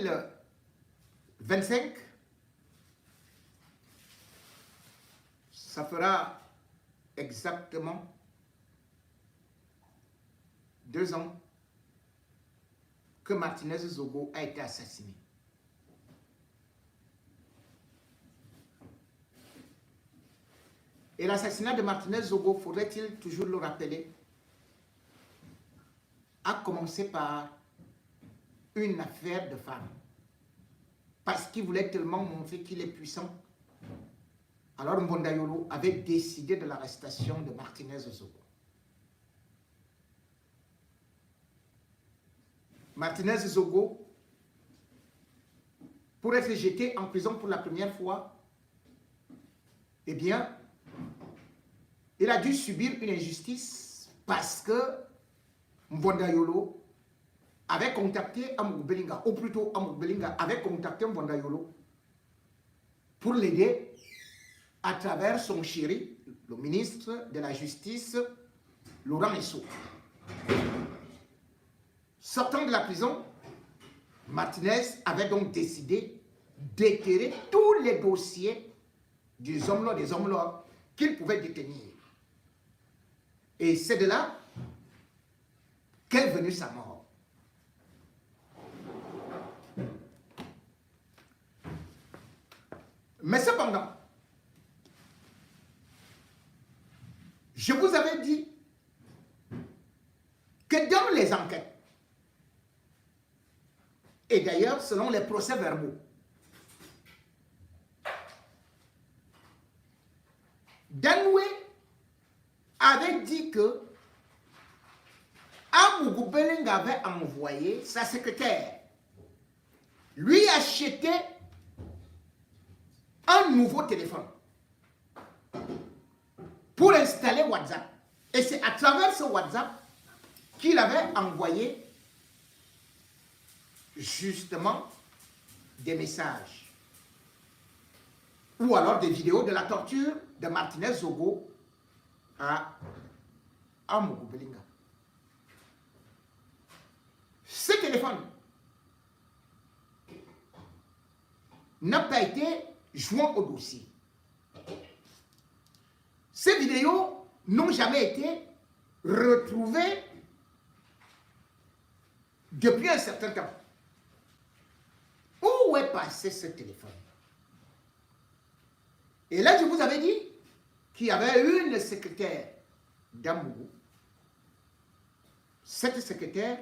2025, ça fera exactement 2 ans que Martinez Zogo a été assassiné. Et l'assassinat de Martinez Zogo, faudrait-il toujours le rappeler, a commencé par une affaire de femme. Parce qu'il voulait tellement montrer qu'il est puissant. Alors Mbondayolo avait décidé de l'arrestation de Martinez Zogo. Martinez Zogo, pour être jeté en prison pour la première fois, eh bien, il a dû subir une injustice parce que Mbondayolo avait contacté Amour Belinga, ou plutôt Amour Belinga avait contacté Mbondayolo pour l'aider à travers son chéri, le ministre de la Justice, Laurent Esso. Sortant de la prison, Martinez avait donc décidé d'éclairer tous les dossiers des hommes-là qu'il pouvait détenir. Et c'est de là qu'est venue sa mort. Mais cependant, je vous avais dit que dans les enquêtes, et d'ailleurs selon les procès-verbaux, Danoué avait dit que Amougou Belinga avait envoyé sa secrétaire lui acheter un nouveau téléphone pour installer WhatsApp. Et c'est à travers ce WhatsApp qu'il avait envoyé justement des messages ou alors des vidéos de la torture de Martinez Zogo à Amougou Belinga. Ce téléphone n'a pas été joint au dossier. Ces vidéos n'ont jamais été retrouvées depuis un certain temps. Où est passé ce téléphone? Et là, je vous avais dit qu'il y avait une secrétaire d'Amougou. Cette secrétaire,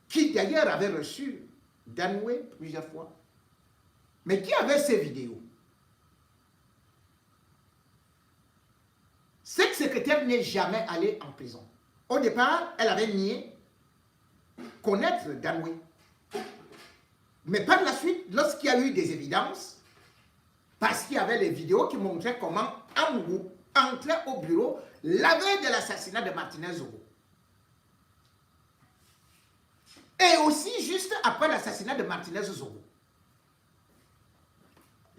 qui d'ailleurs avait reçu Danoué plusieurs fois, mais qui avait ces vidéos. Cette secrétaire n'est jamais allée en prison. Au départ, elle avait nié connaître Danoué. Mais par la suite, lorsqu'il y a eu des évidences, parce qu'il y avait les vidéos qui montraient comment Amougou entrait au bureau la veille de l'assassinat de Martinez Zogo. Et aussi juste après l'assassinat de Martinez Zogo.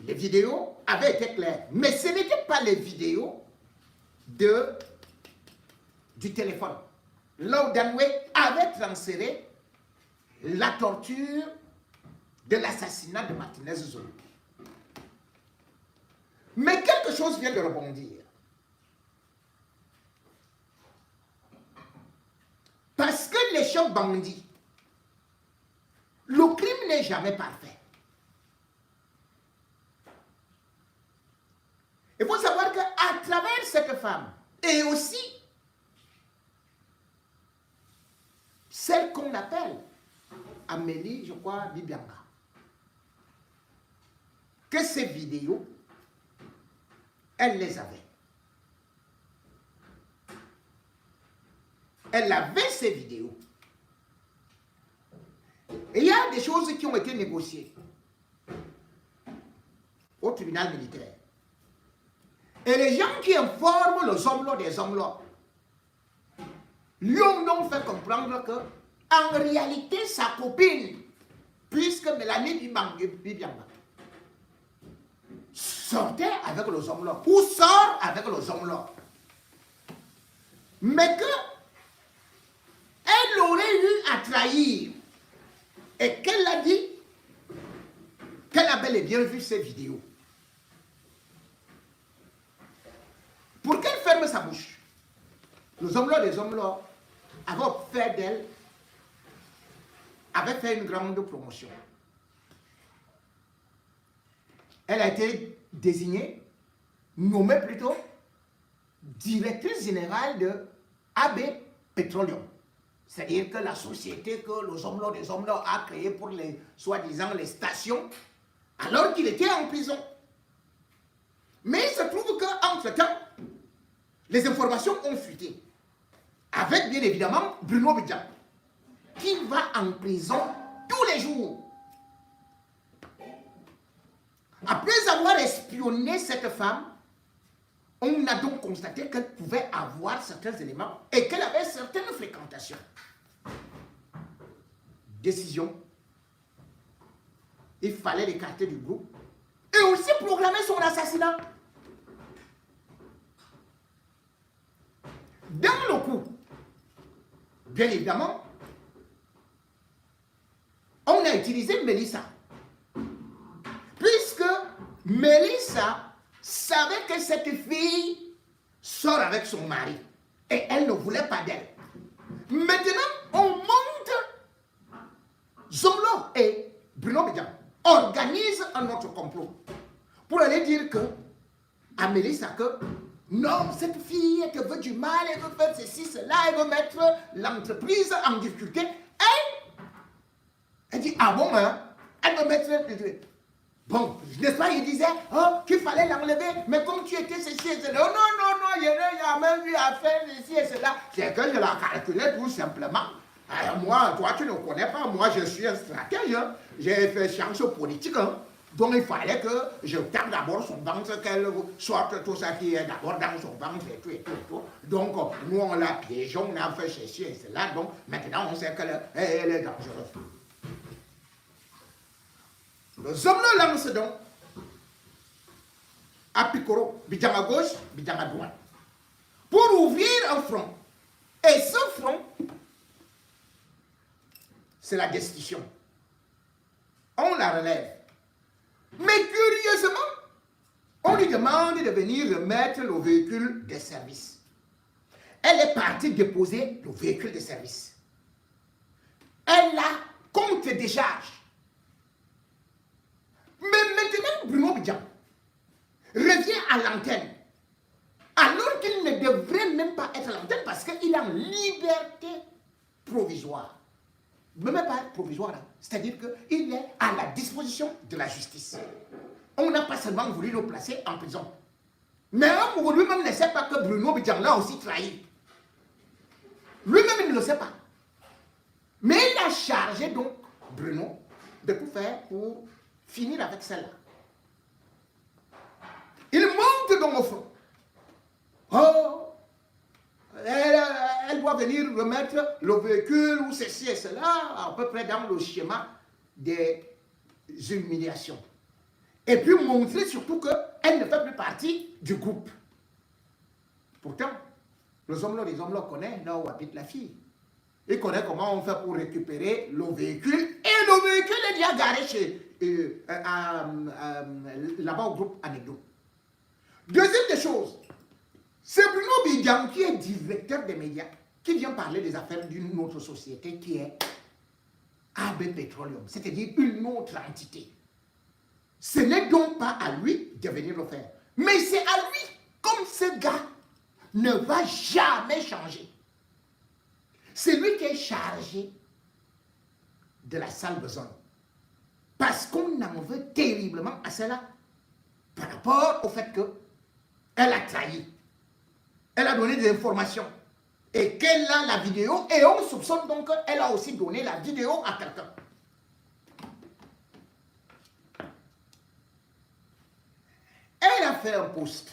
Les vidéos avaient été claires. Mais ce n'étaient pas les vidéos du téléphone. Là où Danoué avait transféré la torture de l'assassinat de Martinez Zogo. Mais quelque chose vient de rebondir. Parce que les chefs bandits, le crime n'est jamais parfait. Il faut savoir qu'à travers cette femme, et aussi celle qu'on appelle Amélie, je crois, Bibianga, que ces vidéos, elle les avait. Elle avait ces vidéos. Et il y a des choses qui ont été négociées au tribunal militaire. Et les gens qui informent les hommes-là des hommes-là lui ont donc fait comprendre que, en réalité, sa copine, puisque Mélanie Bibianga, sortait avec les hommes-là, ou sort avec les hommes-là, mais que elle aurait eu à trahir et qu'elle a dit qu'elle a bel et bien vu ces vidéos. Pour qu'elle ferme sa bouche, les hommes-là, avaient fait d'elle, avaient fait une grande promotion. Elle a été désignée, nommée plutôt, directrice générale de AB Petroleum. C'est-à-dire que la société que les hommes-là a créée pour les, soi-disant, les stations, alors qu'il était en prison. Mais il se trouve qu'entre-temps, les informations ont fuité. Avec, bien évidemment, Bruno Bidjan, qui va en prison tous les jours. Après avoir espionné cette femme, on a donc constaté qu'elle pouvait avoir certains éléments et qu'elle avait certaines fréquentations. Décision. Il fallait l'écarter du groupe et aussi programmer son assassinat. Dans le coup, bien évidemment, on a utilisé Mélissa. Puisque Mélissa savait que cette fille sort avec son mari et elle ne voulait pas d'elle. Maintenant, on monte Zomlo et Bruno Bidjan organisent un autre complot pour aller dire que à Mélissa que non, cette fille, elle te veut du mal, elle veut faire ceci, cela, elle veut mettre l'entreprise en difficulté. Elle dit, ah bon, hein? Elle veut mettre... Bon, n'est-ce pas, il disait, oh, qu'il fallait l'enlever, mais comme tu étais ceci et cela. Non, il y a même eu à faire ceci et cela. C'est que je l'ai calculé tout simplement. Alors moi, toi, tu ne connais pas, moi, je suis un stratège. Hein. J'ai fait science politique. Hein. Donc, il fallait que je tape d'abord son ventre, qu'elle sorte tout ça qui est d'abord dans son ventre et tout, et tout, et tout. Donc, nous, on l'a piégé, on a fait ceci et cela. Donc, maintenant, on sait qu'elle est dangereuse. Les hommes le lancent donc à Picoro, Bidjan à gauche, Bidjan à droite, pour ouvrir un front. Et ce front, c'est la destitution. On la relève. Mais curieusement, on lui demande de venir remettre le véhicule de service. Elle est partie déposer le véhicule de service. Elle a compte de charge. Mais maintenant, Bruno Bidjan revient à l'antenne, alors qu'il ne devrait même pas être à l'antenne parce qu'il est en liberté provisoire. Même pas provisoire, hein. C'est-à-dire qu'il est à la disposition de la justice. On n'a pas seulement voulu le placer en prison. Mais lui-même ne sait pas que Bruno Bidjan l'a aussi trahi. Lui-même, il ne le sait pas. Mais il a chargé donc Bruno de tout faire pour finir avec celle-là. Il monte dans le front. Oh, elle doit venir remettre le véhicule ou ceci et cela, à peu près dans le schéma des humiliations. Et puis montrer surtout qu'elle ne fait plus partie du groupe. Pourtant, les hommes-là connaissent là où habite la fille. Ils connaissent comment on fait pour récupérer le véhicule. Et le véhicule est déjà garé chez là-bas au groupe Anecdote. Deuxième des choses, c'est Bruno Bidjan qui est directeur des médias, qui vient parler des affaires d'une autre société qui est AB Petroleum, c'est-à-dire une autre entité. Ce n'est donc pas à lui de venir le faire. Mais c'est à lui, comme ce gars ne va jamais changer. C'est lui qui est chargé de la salle de zone. Parce qu'on en veut terriblement à cela. Par rapport au fait qu'elle a trahi. Elle a donné des informations. Et qu'elle a la vidéo. Et on soupçonne donc qu'elle a aussi donné la vidéo à quelqu'un. Elle a fait un post.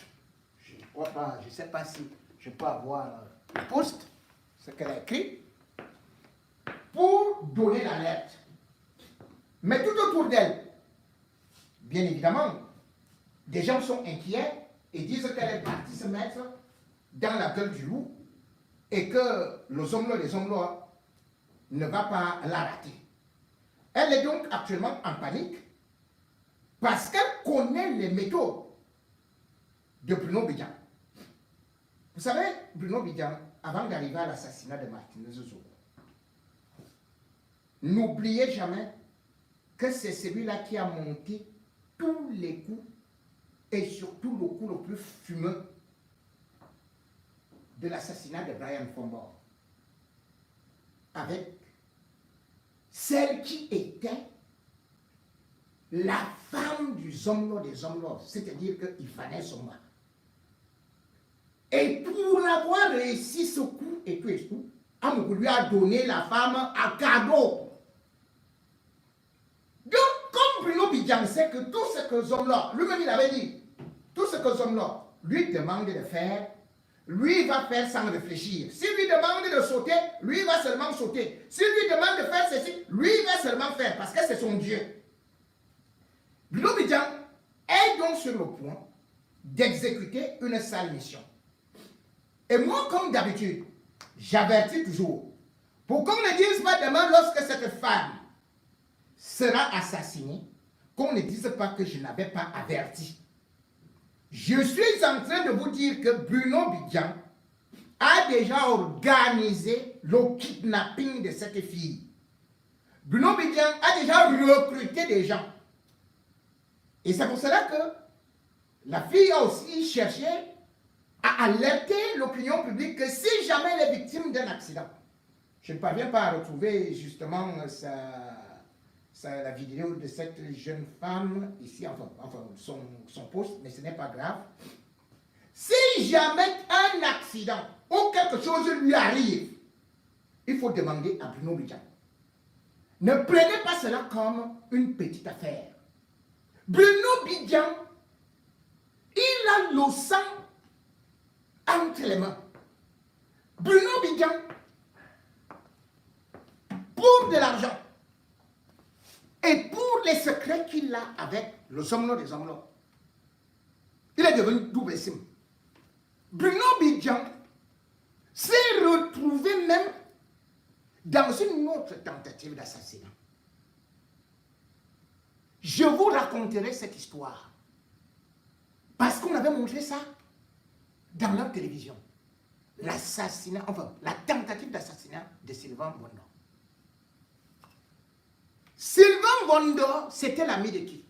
Je ne sais pas si je peux avoir le post. Ce qu'elle a écrit. Pour donner l'alerte. Mais tout autour d'elle, bien évidemment, des gens sont inquiets et disent qu'elle est partie se mettre dans la gueule du loup et que les hommes-là ne va pas la rater. Elle est donc actuellement en panique parce qu'elle connaît les méthodes de Bruno Bidjan. Vous savez, Bruno Bidjan, avant d'arriver à l'assassinat de Martinez Zogo, n'oubliez jamais que c'est celui-là qui a monté tous les coups et surtout le coup le plus fumeux de l'assassinat de Brian Fombor avec celle qui était la femme du Zomlo des Zomlos, c'est-à-dire qu'il fallait son mari. Et pour avoir réussi ce coup et tout, Amougou lui a donné la femme à cadeau. Donc, comme Bruno Bidjan sait que tout ce que Zomlo, lui-même il avait dit, tout ce que Zomlo lui demande de faire, lui va faire sans réfléchir. S'il lui demande de sauter, lui va seulement sauter. S'il lui demande de faire ceci, lui va seulement faire parce que c'est son Dieu. Bruno Bidjan est donc sur le point d'exécuter une sale mission. Et moi, comme d'habitude, j'avertis toujours pour qu'on ne dise pas demain lorsque cette femme sera assassinée, qu'on ne dise pas que je n'avais pas averti. Je suis en train de vous dire que Bruno Bidjan a déjà organisé le kidnapping de cette fille. Bruno Bidjan a déjà recruté des gens. Et c'est pour cela que la fille a aussi cherché à alerter l'opinion publique que si jamais elle est victime d'un accident, je ne parviens pas à retrouver justement la vidéo de cette jeune femme ici, enfin son poste, mais ce n'est pas grave. Si jamais un accident ou quelque chose lui arrive, il faut demander à Bruno Bidjan. Ne prenez pas cela comme une petite affaire. Bruno Bidjan, il a le sang entre les mains. Bruno Bidjan, pour de l'argent et pour les secrets qu'il a avec le Zomlo des Zomlos, il est devenu double sim. Bruno Bidjan s'est retrouvé même dans une autre tentative d'assassinat. Je vous raconterai cette histoire parce qu'on avait montré ça dans leur télévision. L'assassinat, enfin, la tentative d'assassinat de Sylvain Bondo. Sylvain Bondo, c'était l'ami de qui?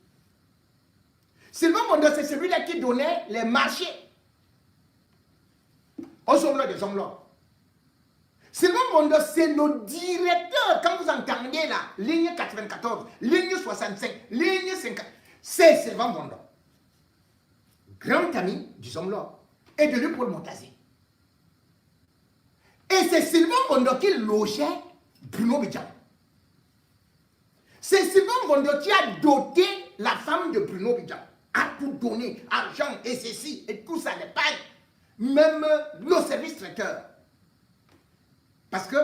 Sylvain Bondo, c'est celui-là qui donnait les marchés aux Zomlos des Zomlos. Sylvain Bondo, c'est le directeur, quand vous entendez là, ligne 94, ligne 65, ligne 50, c'est Sylvain Bondo. Grand ami du Zomlo et de lui Paul Montazé. Et c'est Sylvain Bondo qui logeait Bruno Bidjan. C'est Sylvain Bondo qui a doté la femme de Bruno Bidjan, a tout donné, argent et ceci et tout ça, les pailles, même le service traiteur. Parce que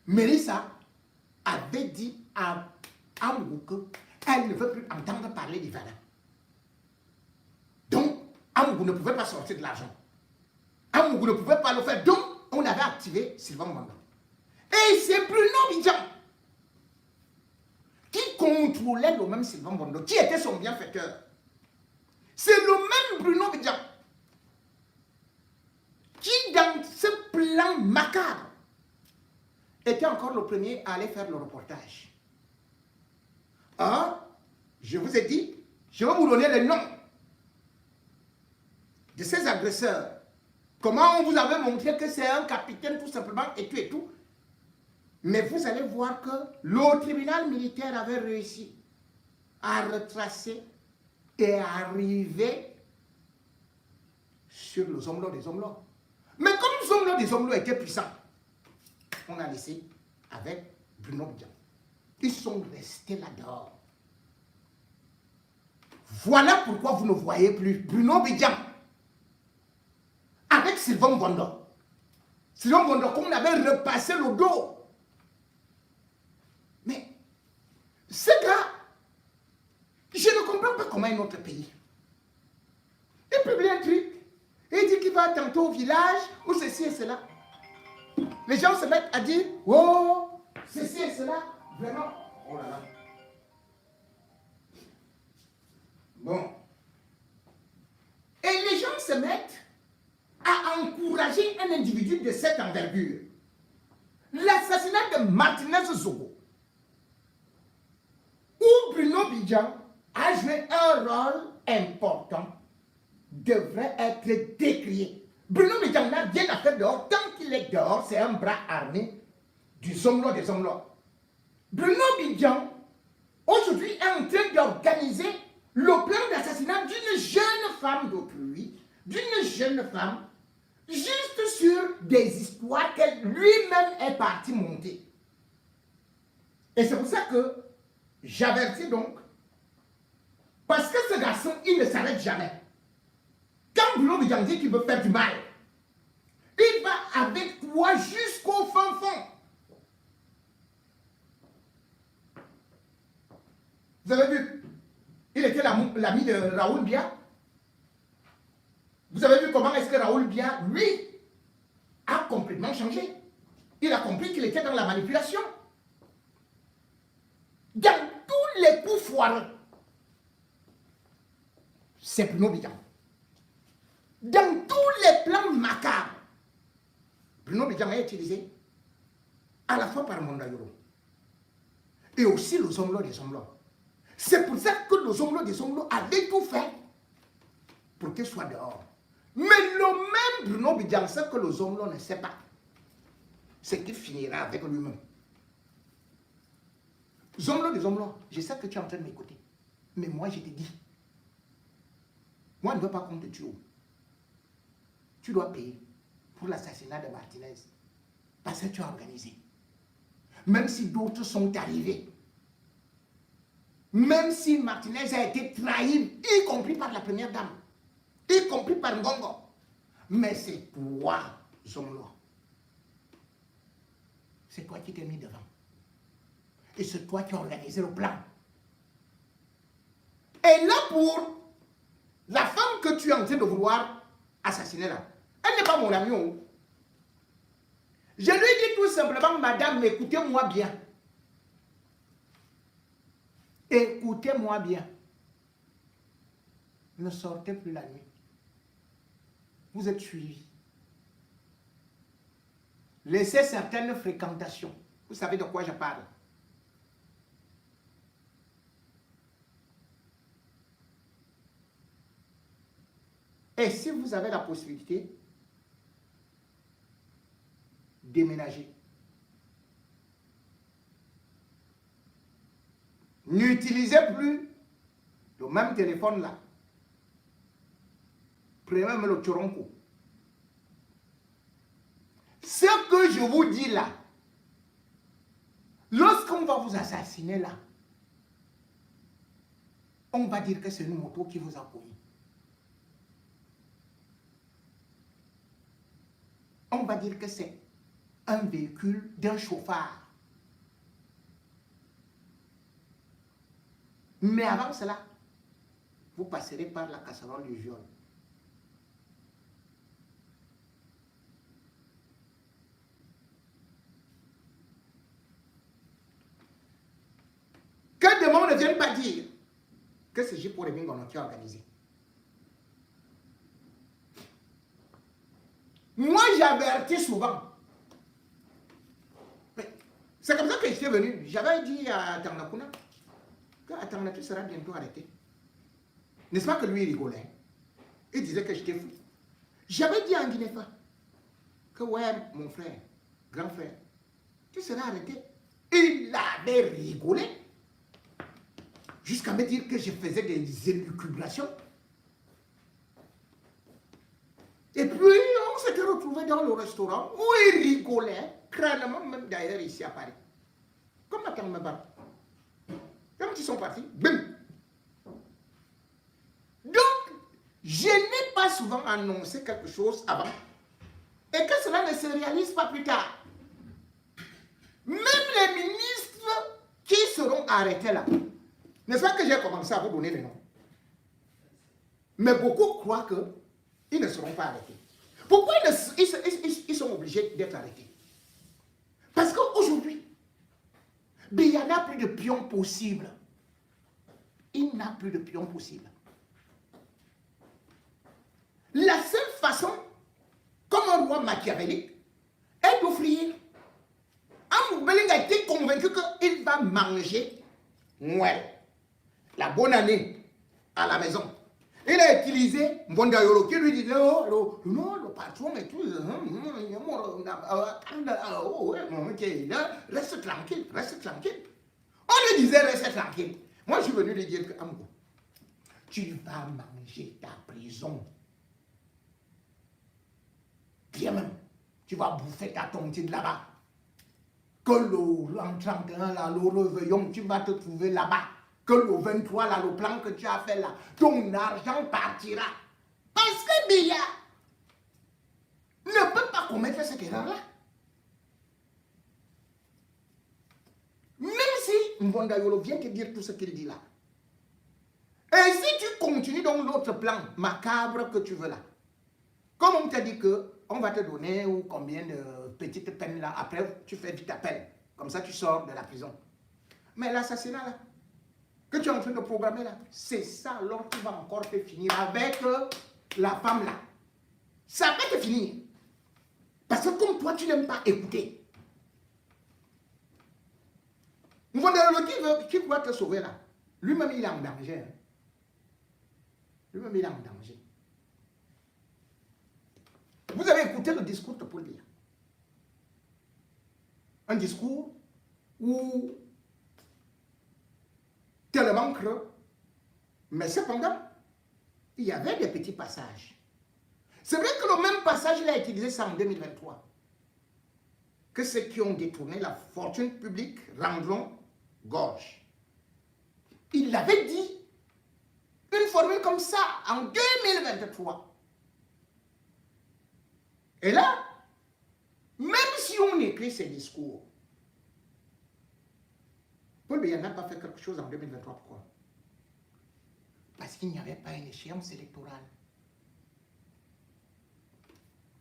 Mélissa avait dit à Amougou qu'elle ne veut plus entendre parler d'Ivana. Donc, Amougou ne pouvait pas sortir de l'argent. Amougou ne pouvait pas le faire. Donc, on avait activé Sylvain Bondo. Et c'est Bruno Bidjan qui contrôlait le même Sylvain Bondo, qui était son bienfaiteur. C'est le même Bruno Bidjan qui, dans ce plan macabre, était encore le premier à aller faire le reportage. Hein? Je vous ai dit, je vais vous donner les noms de ces agresseurs. Comment on vous avait montré que c'est un capitaine tout simplement et tout et tout. Mais vous allez voir que le tribunal militaire avait réussi à retracer et à arriver sur le Zomlo des Zomlos. Mais comme Zomlo des Zomlos était puissant, on a laissé avec Bruno Bidjan. Ils sont restés là-dedans. Voilà pourquoi vous ne voyez plus Bruno Bidjan avec Sylvain Bondo. Sylvain Bondo, qu'on avait repassé le dos. Mais ce gars, je ne comprends pas comment un autre pays. Il publie un truc, et il dit qu'il va tantôt au village, ou ceci et cela. les gens se mettent à dire, oh, ceci et cela, vraiment, oh là là. Bon. Et les gens se mettent à encourager un individu de cette envergure. L'assassinat de Martinez Zogo, où Bruno Bidjan a joué un rôle important, devrait être décrié. Bruno Bidjan n'a rien à faire dehors. Tant qu'il est dehors, c'est un bras armé du Zomlo des Zomlo. Bruno Bidjan, aujourd'hui, est en train d'organiser le plan d'assassinat d'une jeune femme d'autrui, d'une jeune femme, juste sur des histoires qu'elle lui-même est parti monter. Et c'est pour ça que j'avertis donc, parce que ce garçon, il ne s'arrête jamais. Quand Bruno Bidjan dit qu'il veut faire du mal, il va avec toi jusqu'au fin fond. Vous avez vu, il était l'ami de Raoul Bia. Vous avez vu comment est-ce que Raoul Bia, lui, a complètement changé. Il a compris qu'il était dans la manipulation. Dans tous les coups foireux, c'est Bruno Bidjan. Dans tous les plans macabres, Bruno Bidjan est utilisé à la fois par Mondayoro et aussi le Zomlo des Zomlo. C'est pour ça que le Zomlo des Zomlo avait tout fait pour qu'il soit dehors. Mais le même Bruno Bidjan sait que le Zomlo ne sait pas. C'est qu'il finira avec lui-même. Zomlo des Zomlo, je sais que tu es en train de m'écouter. Mais moi, je te dis, moi, je ne veux pas qu'on te tue. Tu dois payer pour l'assassinat de Martinez. Parce que tu as organisé. Même si d'autres sont arrivés. Même si Martinez a été trahi, y compris par la première dame. Y compris par Ngongo. Mais c'est toi, Zomlo. C'est toi qui t'es mis devant. Et c'est toi qui as organisé le plan. Et là, pour la femme que tu es en train de vouloir assassiner là, elle n'est pas mon amie. Je lui dis tout simplement, madame, écoutez-moi bien. Écoutez-moi bien. Ne sortez plus la nuit. Vous êtes suivis. Laissez certaines fréquentations. Vous savez de quoi je parle. Et si vous avez la possibilité, déménager. N'utilisez plus le même téléphone là. Prenez même le Choronko. Ce que je vous dis là, lorsqu'on va vous assassiner là, on va dire que c'est une moto qui vous a commis. On va dire que c'est un véhicule d'un chauffard. Mais avant cela, vous passerez par la casserole du viol. Que demain on ne vienne pas dire que c'est J. Paul Bingono qui a organisé. Moi, j'avertis souvent. C'est comme ça que j'étais venu. J'avais dit à Tanakuna que Atanatu sera bientôt arrêté. N'est-ce pas que lui, il rigolait? Il disait que j'étais fou. J'avais dit à Nguinefa que ouais, mon frère, grand frère, tu seras arrêté. Il avait rigolé jusqu'à me dire que je faisais des élucubrations. Et puis, on s'était retrouvés dans le restaurant où il rigolait, crânement, même d'ailleurs ici à Paris. Comme à Tangmeba. Quand ils sont partis, bim. Donc, je n'ai pas souvent annoncé quelque chose avant et que cela ne se réalise pas plus tard. Même les ministres qui seront arrêtés là, n'est-ce pas que j'ai commencé à vous donner les noms? Mais beaucoup croient qu'ils ne seront pas arrêtés. Pourquoi ils sont obligés d'être arrêtés? Mais il n'y en a plus de pions possibles. Il n'a plus de pions possibles. La seule façon, comme un roi machiavélique, est d'offrir. Amoubeling a été convaincu qu'il va manger la bonne année à la maison. Il a utilisé Mbondayolo qui lui disait oh, non, le patron et tout. Reste tranquille, reste tranquille. On lui disait reste tranquille. Moi, je suis venu lui dire que Amgo, tu vas manger ta prison. Bien même, tu vas bouffer ta tontine là-bas. Que le 31, là, le réveillon, tu vas te trouver là-bas. Que le 23, là, le plan que tu as fait là, ton argent partira. Parce que Biya ne peut pas commettre cette erreur-là. Même si Mbondayolo vient te dire tout ce qu'il dit là. Et si tu continues dans l'autre plan macabre que tu veux là, comme on t'a dit qu'on va te donner ou combien de petites peines là, après tu fais vite appel. Comme ça tu sors de la prison. Mais l'assassinat là, que tu es en train de programmer là, c'est ça alors tu vas encore te finir avec la femme là. Ça va te finir. Parce que comme toi tu n'aimes pas écouter. Qui va te sauver là, lui-même il est en danger. Hein. Lui-même il est en danger. Vous avez écouté le discours de Paul Biya. Un discours où tellement creux, mais cependant, il y avait des petits passages. C'est vrai que le même passage, il a utilisé ça en 2023. Que ceux qui ont détourné la fortune publique rendront gorge. Il l'avait dit, une formule comme ça, en 2023. Et là, même si on écrit ces discours, Paul Biya n'a pas fait quelque chose en 2023. Pourquoi? Parce qu'il n'y avait pas une échéance électorale.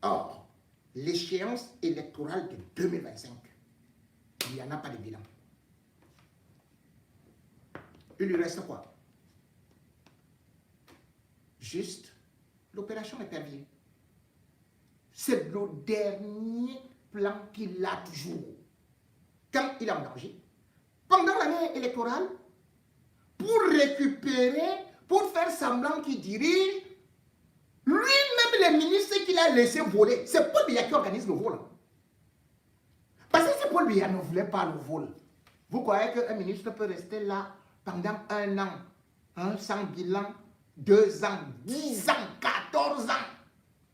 Or, l'échéance électorale de 2025, il n'y en a pas de bilan. Il lui reste quoi? Juste l'opération Épervier. C'est le dernier plan qu'il a toujours. Quand il est en danger, pendant l'année électorale, pour récupérer, pour faire semblant qu'il dirige, lui-même les ministres qu'il a laissé voler, c'est Paul Biya qui organise le vol. Parce que si Paul Biya ne voulait pas le vol, vous croyez qu'un ministre peut rester là pendant 1 an, hein, sans bilan, 2 ans, 10 ans, 14 ans?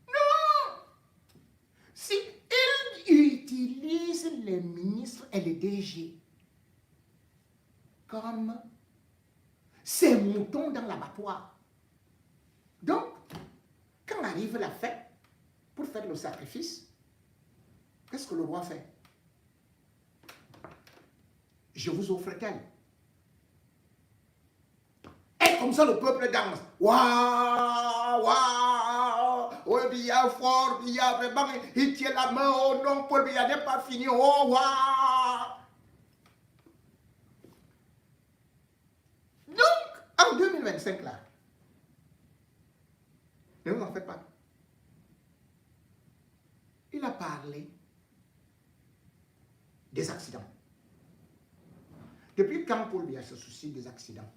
Non! Si il utilise les ministres et les DG comme ces moutons dans l'abattoir. Donc, quand arrive la fête, pour faire le sacrifice, qu'est-ce que le roi fait? Je vous offre tel. Et comme ça, le peuple danse. Waouh, waouh, oh, Biya fort, Biya vraiment, il tient la main, oh non, Paul Biya n'est pas fini, oh waouh. Donc, en 2025 là, ne vous en faites pas. Il a parlé des accidents. Depuis quand Paul Biya se soucie des accidents?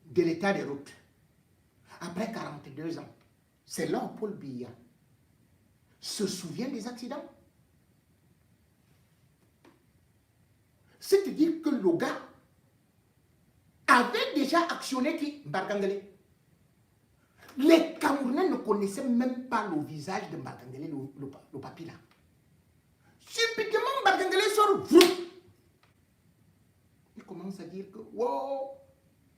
De l'état des routes. Après 42 ans, c'est là où Paul Biya se souvient des accidents. C'est-à-dire que le gars avait déjà actionné qui? Mbarkangele. Les Camerounais ne connaissaient même pas le visage de Mbarkangele, le papy là. Subitement, Mbarkangele sort. Il commence à dire que, wow,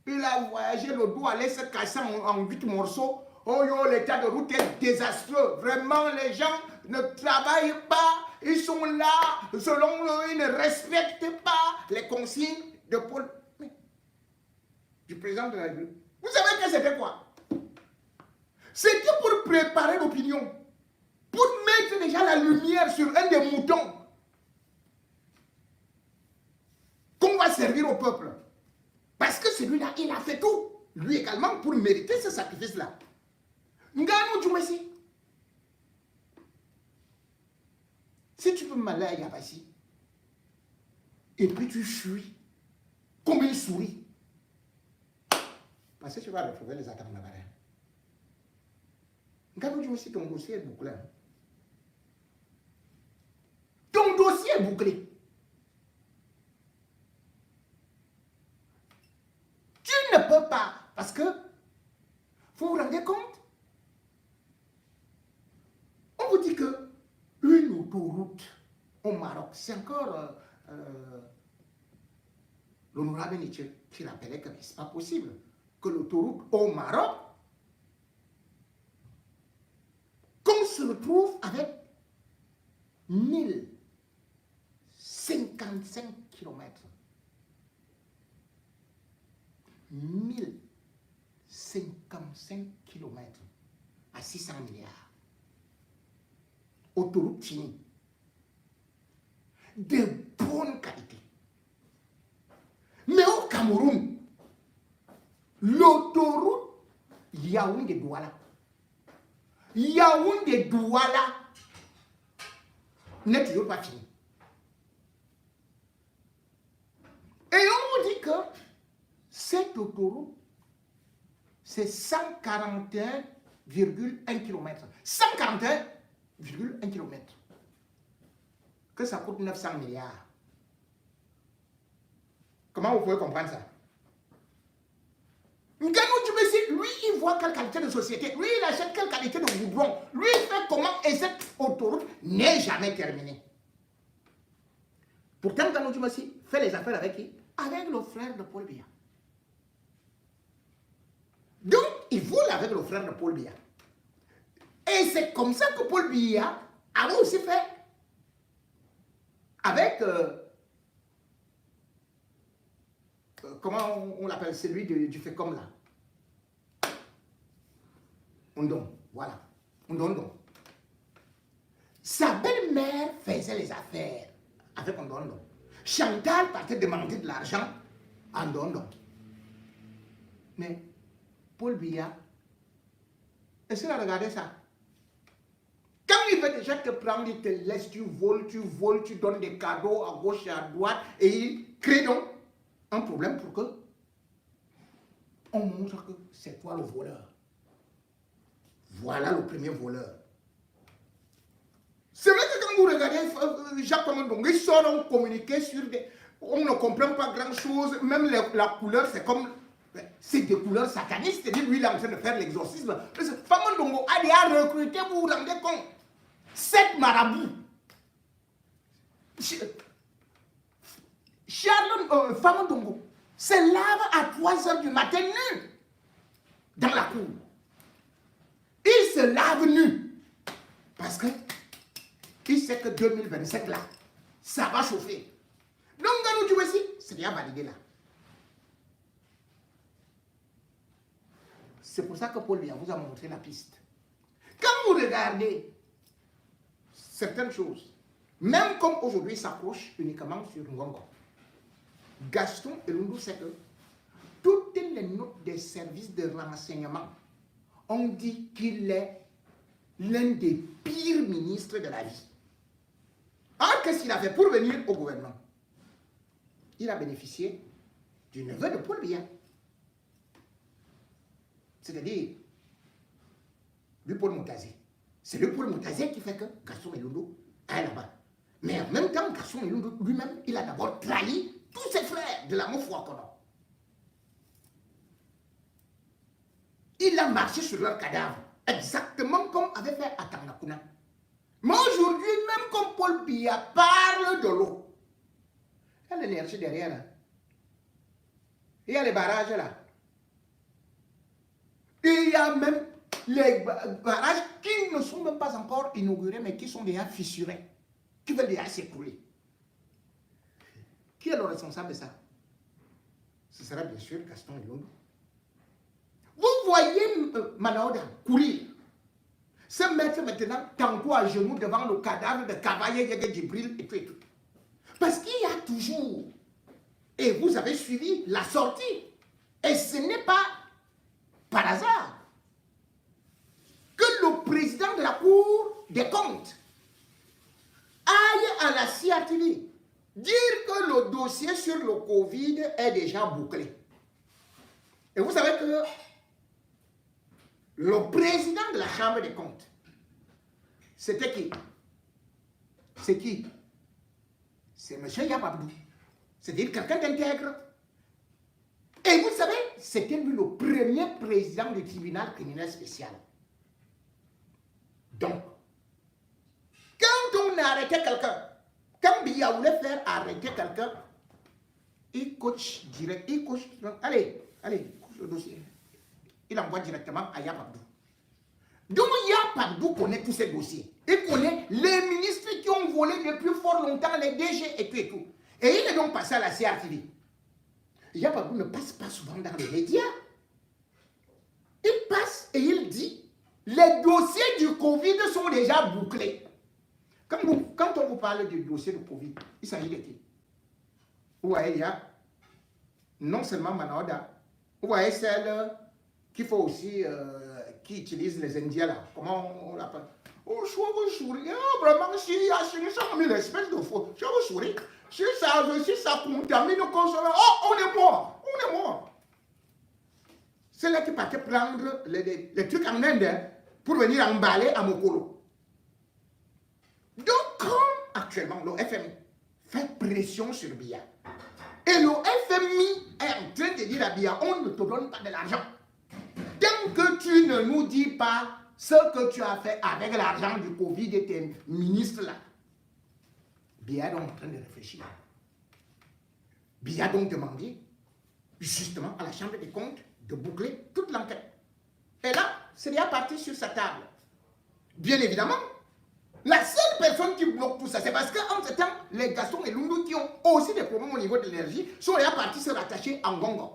il a voyagé, le dos allait se casser en 8 morceaux. Oh yo, l'état de route est désastreux. Vraiment, les gens ne travaillent pas. Ils sont là, selon eux, ils ne respectent pas les consignes de Paul, du président de la République. Vous savez que c'était quoi? C'était pour préparer l'opinion, pour mettre déjà la lumière sur un des moutons. servir au peuple. Parce que celui-là, il a fait tout. Lui également, pour mériter ce sacrifice-là. Nganou Djoumassi. Si tu peux m'aller à Yabassi, et puis tu fuis, comme une souris, parce que tu vas retrouver les attaques là-bas. Nganou Djoumassi, ton dossier est bouclé. Ton dossier est bouclé. Tu ne peux pas, parce que, vous vous rendez compte, on vous dit que une autoroute au Maroc, c'est encore l'honorable Nietzsche qui rappelait que ce n'est pas possible que l'autoroute au Maroc, qu'on se retrouve avec 1055 km. 1055 km à 600 milliards. Autoroute finie. De bonne qualité. Mais au Cameroun, l'autoroute Yaoundé-Douala. Yaoundé-Douala n'est toujours pas finie. Et on vous dit que cette autoroute, c'est 141,1 km. 141,1 km. Que ça coûte 900 milliards. Comment vous pouvez comprendre ça? Nganou Djoumassi, lui, il voit quelle qualité de société. Lui, il achète quelle qualité de goudron. Lui, il fait comment, et cette autoroute n'est jamais terminée. Pourtant, Nganou Djoumassi fait les affaires avec qui? Avec le frère de Paul Biya. Donc, il vole avec le frère de Paul Biya. Et c'est comme ça que Paul Biya a aussi fait avec, comment on l'appelle, celui du FECOM là. Ondon, voilà. Ondon. Sa belle-mère faisait les affaires avec Ondon. Chantal partait demander de l'argent à Ondon. Mais Paul Biya, est-ce qu'il a regardé ça? Quand il veut déjà te prendre, il te laisse, tu voles, tu donnes des cadeaux à gauche et à droite, et il crée donc un problème pour que on montre que c'est toi le voleur. Voilà le premier voleur. C'est vrai que quand vous regardez Jacques Famandongo, ils sont communiqués sur des... On ne comprend pas grand-chose, même la couleur, c'est comme... C'est des couleurs satanistes, c'est-à-dire lui, il est en train de faire l'exorcisme. Famandongo a déjà recruté, vous vous rendez compte, 7 marabouts. Charles Famandongo se lave à 3 h du matin nu dans la cour. Il se lave nu parce que il sait que 2027 là, ça va chauffer. Donc Nganou Djoumassi, c'est bien validé là. C'est pour ça que Paul Biya vous a montré la piste. Quand vous regardez certaines choses, même comme aujourd'hui, il s'accroche uniquement sur Ngongo. Gaston Elundou sait que toutes les notes des services de renseignement ont dit qu'il est l'un des pires ministres de la vie. Alors, qu'est-ce qu'il a fait pour venir au gouvernement? Il a bénéficié du neveu de Paul Biya. C'est-à-dire, lui Paul Moutazé. C'est le Paul Moutazé qui fait que Gaston Elundou est là-bas. Mais en même temps, Gaston Elundou lui-même, il a d'abord trahi tous ses frères de la Moufouakono. Il a marché sur leur cadavre, exactement comme avait fait à Tanakuna. Mais aujourd'hui, même comme Paul Biya parle de l'eau, il y a l'énergie derrière là. Il y a les barrages là. Et il y a même les barrages qui ne sont même pas encore inaugurés, mais qui sont déjà fissurés, qui veulent déjà s'écrouler. Qui est le responsable de ça? Ce sera bien sûr Gaston Elundou. Vous voyez Manaoda courir, se mettre maintenant tantôt à genoux devant le cadavre de Kavaye Yege Djibril et tout et tout. Parce qu'il y a toujours Et vous avez suivi la sortie. Et ce n'est pas par hasard que le président de la Cour des comptes aille à la CRTV dire que le dossier sur le Covid est déjà bouclé. Et vous savez que le président de la Chambre des comptes, c'était qui? C'est qui? C'est M. Yapabdou. C'est-à-dire quelqu'un d'intègre. Et vous savez, c'était lui le premier président du tribunal criminel spécial. Donc, quand on a arrêté quelqu'un, quand Biya voulait faire arrêter quelqu'un, il coach direct, il coach, allez, couche le dossier. Il envoie directement à Yapabdou. Donc Yapabdou connaît tous ces dossiers. Il connaît les ministres qui ont volé depuis fort longtemps, les DG et tout et tout. Et il est donc passé à la CRTV. Yapabdou ne passe pas souvent dans les médias. Il passe et il dit, les dossiers du Covid sont déjà bouclés. Quand on vous parle du dossier du Covid, il s'agit de qui? Vous voyez, il y a non seulement Manaoda, vous voyez celle qu'il faut aussi, qui utilise les Indiens là. Comment on l'appelle? Oh, je vous souris. Vraiment, si ça a mis l'espèce de faux. Je vous souris. Si ça contamine le consommateur, oh, on est mort. On est mort. C'est là qui partait prendre les trucs en Inde hein, pour venir emballer à Mokolo. Donc, comme actuellement le FMI fait pression sur Biya, et le FMI est en train de dire à Biya, on ne te donne pas de l'argent. Tant que tu ne nous dis pas ce que tu as fait avec l'argent du Covid et tes ministres là, Biya est donc en train de réfléchir. Biya a donc demandé, justement, à la Chambre des comptes de boucler toute l'enquête. Et là, c'est déjà parti sur sa table. Bien évidemment, la seule personne qui bloque tout ça, c'est parce qu'en ce temps, les Gaston et Lundu qui ont aussi des problèmes au niveau de l'énergie sont déjà partis se rattacher à Ngongo.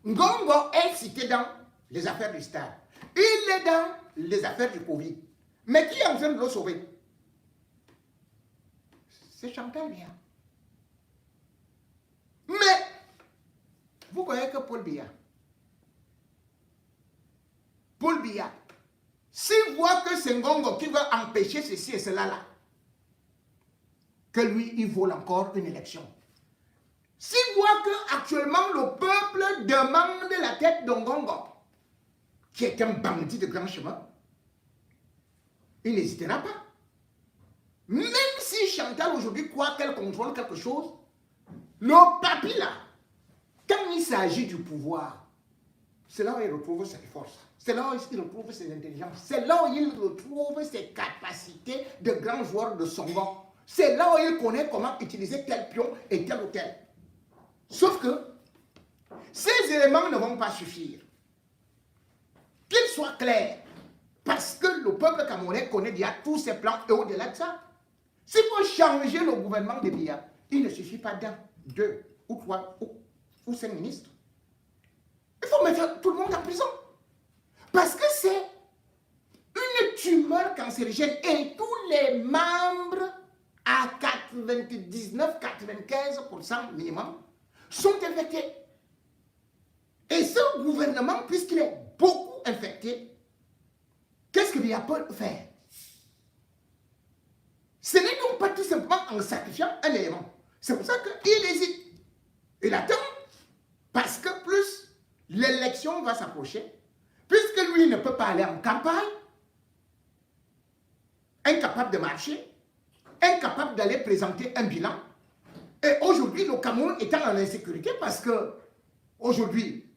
Ngongo est cité dans les affaires du stade. Il est dans les affaires du Covid. Mais qui est en train de le sauver? C'est Chantal Biya. Mais, vous voyez que Paul Biya, s'il voit que c'est Ngongo qui va empêcher ceci et cela là, que lui, il vole encore une élection. S'il voit que actuellement le peuple demande la tête de Ngongo, qui est un bandit de grand chemin, il n'hésitera pas. Même si Chantal aujourd'hui croit qu'elle contrôle quelque chose, le papi là, quand il s'agit du pouvoir, c'est là où il retrouve ses forces, c'est là où il retrouve ses intelligences, c'est là où il retrouve ses capacités de grand joueur de Songo. C'est là où il connaît comment utiliser tel pion et tel ou tel. Sauf que ces éléments ne vont pas suffire. Qu'ils soient clairs, parce que le peuple camerounais connaît déjà tous ses plans et au-delà de ça. S'il faut changer le gouvernement de Biya, il ne suffit pas d'un, deux ou trois ou cinq ministres. Il faut mettre tout le monde en prison. Parce que c'est une tumeur cancérigène et tous les membres à 99-95% minimum sont infectés. Et ce gouvernement, puisqu'il est beaucoup infecté, qu'est-ce que Biya peut faire? Ce n'est donc pas tout simplement en sacrifiant un élément. C'est pour ça qu'il hésite. Il attend, parce que plus l'élection va s'approcher, puisque lui ne peut pas aller en campagne, incapable de marcher, incapable d'aller présenter un bilan. Et aujourd'hui, le Cameroun est en insécurité parce que aujourd'hui,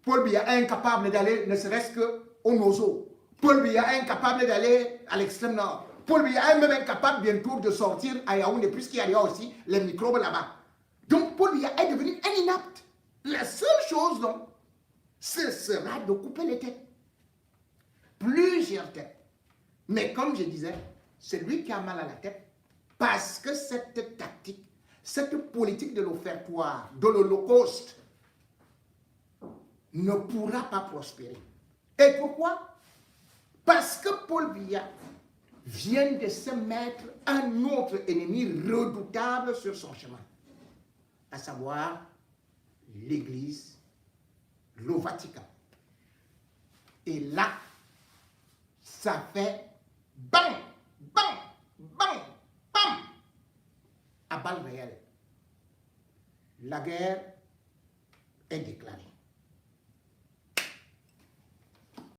Paul Biya est incapable d'aller ne serait-ce qu'au Nozo. Paul Biya est incapable d'aller à l'extrême nord. Paul Biya est même incapable bientôt de sortir à Yaoundé puisqu'il y a aussi les microbes là-bas. Donc Paul Biya est devenu un inapte. La seule chose donc, ce sera de couper les têtes. Plusieurs têtes. Mais comme je disais, c'est lui qui a mal à la tête parce que cette tactique, cette politique de l'offertoire, de l'Holocauste, ne pourra pas prospérer. Et pourquoi? Parce que Paul Biya vient de se mettre un autre ennemi redoutable sur son chemin, à savoir l'Église, le Vatican. Et là, ça fait bam, bam, bam, bam, à balles réelles. La guerre est déclarée.